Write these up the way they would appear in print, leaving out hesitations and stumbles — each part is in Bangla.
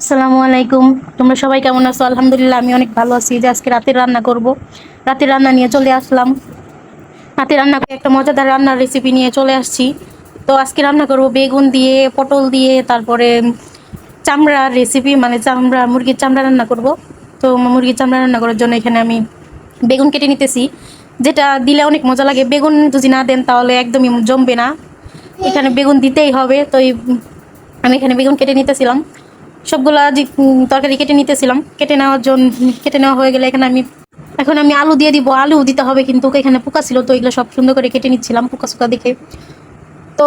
আসসালামু আলাইকুম। তোমরা সবাই কেমন আছো? আলহামদুলিল্লাহ আমি অনেক ভালো আছি। যে আজকে রাতের রান্না করব, রাতের রান্না নিয়ে চলে আসলাম। রাতের রান্না করে একটা মজাদার রান্নার রেসিপি নিয়ে চলে আসছি। তো আজকে রান্না করব বেগুন দিয়ে, পটল দিয়ে, তারপরে চামড়ার রেসিপি, মানে চামড়া, মুরগির চামড়া রান্না করব। তো মুরগির চামড়া রান্না করার জন্য এখানে আমি বেগুন কেটে নিতেছি, যেটা দিলে অনেক মজা লাগে। বেগুন যদি না দেন তাহলে একদমই জমবে না, এখানে বেগুন দিতেই হবে। তো আমি এখানে বেগুন কেটে নিতেছিলাম, সবগুলা তরকারি কেটে নিতেছিলাম। কেটে নেওয়া হয়ে গেলে এখন আমি আলু দিয়ে দিব। আলু দিতে হবে, কিন্তু এখানে পোকা ছিল, তো এগুলো সব সুন্দর করে কেটে নিচ্ছিলাম পোকা সোকা দেখে। তো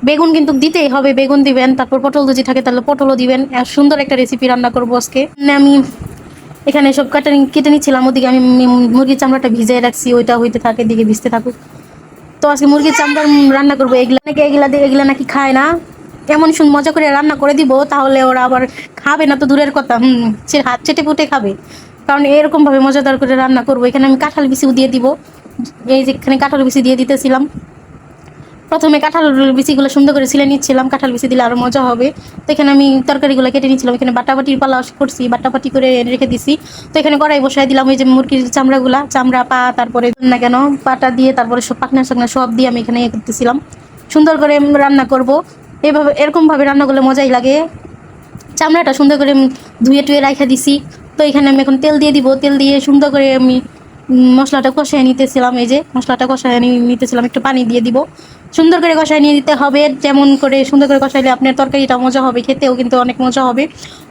বেগুন কিন্তু দিতেই হবে, বেগুন দিবেন। তারপর পটল যদি থাকে তাহলে পটলও দিবেন। আর সুন্দর একটা রেসিপি রান্না করবো আজকে। আমি এখানে সব কেটে নিচ্ছিলাম, ওদিকে আমি মুরগির চামড়াটা ভিজিয়ে রাখছি, ওইটা হইতে থাকে, দিকে ভিজতে থাকুক। তো আজকে মুরগির চামড়া রান্না করবো। এগুলা নাকি খায় না, এমন মজা করে রান্না করে দিব, তাহলে ওরা আবার খাবে না তো দূরের কথা, সে হাত চেটে পুটে খাবে। কারণ এরকম ভাবে মজাদার করে রান্না করবো। এখানে আমি কাঁঠাল বিচিও দিয়ে দিব। এই যে এখানে কাঁঠাল বিচি দিয়ে দিতেছিলাম। প্রথমে কাঁঠাল বিচিগুলো সুন্দর করে ছিলে নিচ্ছিলাম, কাঁঠাল বিচি দিলে আরো মজা হবে। তো এখানে আমি তরকারিগুলো কেটে নিচ্ছিলাম। এখানে বাটাবাটির পালা করছি, বাটাবাটি করে রেখে দিছি। তো এখানে কড়াই বসাই দিলাম। ওই যে মুরগির চামড়া, পা, তারপরে না কেন পাটা দিয়ে, তারপরে সব পাখনা সাকনা সব দিয়ে আমি এখানে করতেছিলাম। সুন্দর করে রান্না করব। এরকম ভাবে রান্না করলে মজাই লাগে। চামড়াটা সুন্দর করে ধুয়ে টুয়ে রাখা দিছি। তো এখানে আমি এখন তেল দিয়ে দিব। তেল দিয়ে সুন্দর করে আমি মশলাটা কষায় নিতেছিলাম। এই যে মশলাটা কষায় নিতেছিলাম, একটু পানি দিয়ে দিব। সুন্দর করে কষায় নিয়ে দিতে হবে। যেমন করে সুন্দর করে কষাইলে আপনার তরকারিটা মজা হবে, খেতেও কিন্তু অনেক মজা হবে।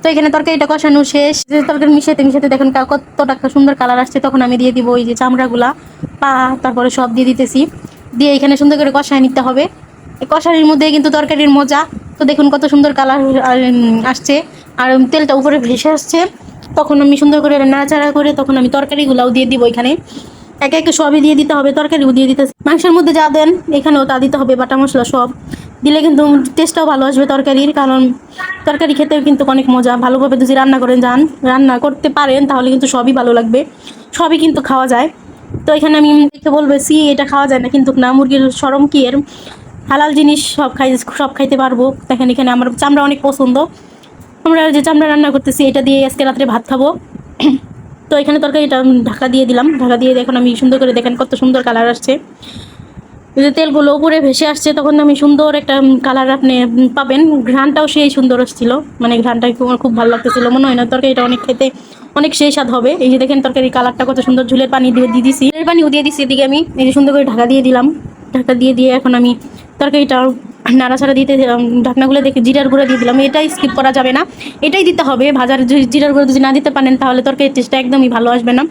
তো এখানে তরকারিটা কষানো শেষ। যে তরকারি মিশাতে মিশাতে দেখেন কতটা সুন্দর কালার আসছে, তখন আমি দিয়ে দিব ওই যে চামড়াগুলা, পা, তারপরে সব দিয়ে দিতেছি। দিয়ে এখানে সুন্দর করে কষায় নিতে হবে। কষানির মধ্যে কিন্তু তরকারির মজা। তো দেখুন কত সুন্দর কালার আসছে, আর তেলটা উপরে ভেসে আসছে। তখন আমি সুন্দর করে নাড়াচাড়া করে তখন আমি তরকারিগুলাও দিয়ে দিব। এখানে একে একে সবই দিয়ে দিতে হবে। তরকারিও দিয়ে দিতে, মাংসের মধ্যে যা দেন এখানেও তা দিতে হবে। বাটা মশলা সব দিলে কিন্তু টেস্টটাও ভালো আসবে তরকারির। কারণ তরকারি খেতেও কিন্তু অনেক মজা। ভালোভাবে যদি রান্না করতে পারেন তাহলে কিন্তু সবই ভালো লাগবে, সবই কিন্তু খাওয়া যায়। তো এখানে আমি বলবো এটা খাওয়া যায় না, কিন্তু না, মুরগির শরম কি এর, হালাল জিনিস সব খাইতে পারবো। দেখেন এখানে আমার চামড়া অনেক পছন্দ। আমরা যে চামড়া রান্না করতেছি এটা দিয়ে আজকে রাত্রে ভাত খাবো। তো এখানে তরকারিটা ঢাকা দিয়ে দিলাম। ঢাকা দিয়ে এখন আমি সুন্দর করে, দেখেন কত সুন্দর কালার আসছে। যে তেলগুলো উপরে ভেসে আসছে, তখন আমি সুন্দর একটা কালার আপনি পাবেন। ঘ্রাণটাও সেই সুন্দর আসছিল, মানে ঘ্রাণটা আমার খুব ভালো লাগতেছিল। মনে হয় না তরকারিটা খেতে অনেক সেই স্বাদ হবে। এই যে দেখেন তরকারির কালারটা কত সুন্দর। ঝুলের পানি দিয়ে দিয়েছি, ঝুলের পানিও দিয়ে দিচ্ছি। এদিকে আমি এই যে সুন্দর করে ঢাকা দিয়ে দিলাম। ঢাকা দিয়ে এখন আমি তরকারিটা নাড়াচাড়া দিতে, ঢাকনাগুলো দেখে জিরার গুঁড়ো দিয়ে দিলাম। এটাই স্কিপ করা যাবে না, এটাই দিতে হবে। ভাজার জিরার গুঁড়ো যদি না দিতে পারেন তাহলে তরকারির টেস্টটা একদমই ভালো আসবে না।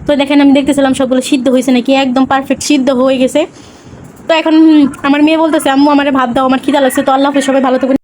তো দেখেন আমি দেখতেছিলাম সবগুলো সিদ্ধ হয়েছে নাকি, একদম পারফেক্ট সিদ্ধ হয়ে গেছে। তো এখন আমার মেয়ে বলতেছে, আম্মু আমারে ভাত দাও, আমার খিদা লাগছে। তো আল্লাহ হাফেজ, সবাই ভালো থাকুন।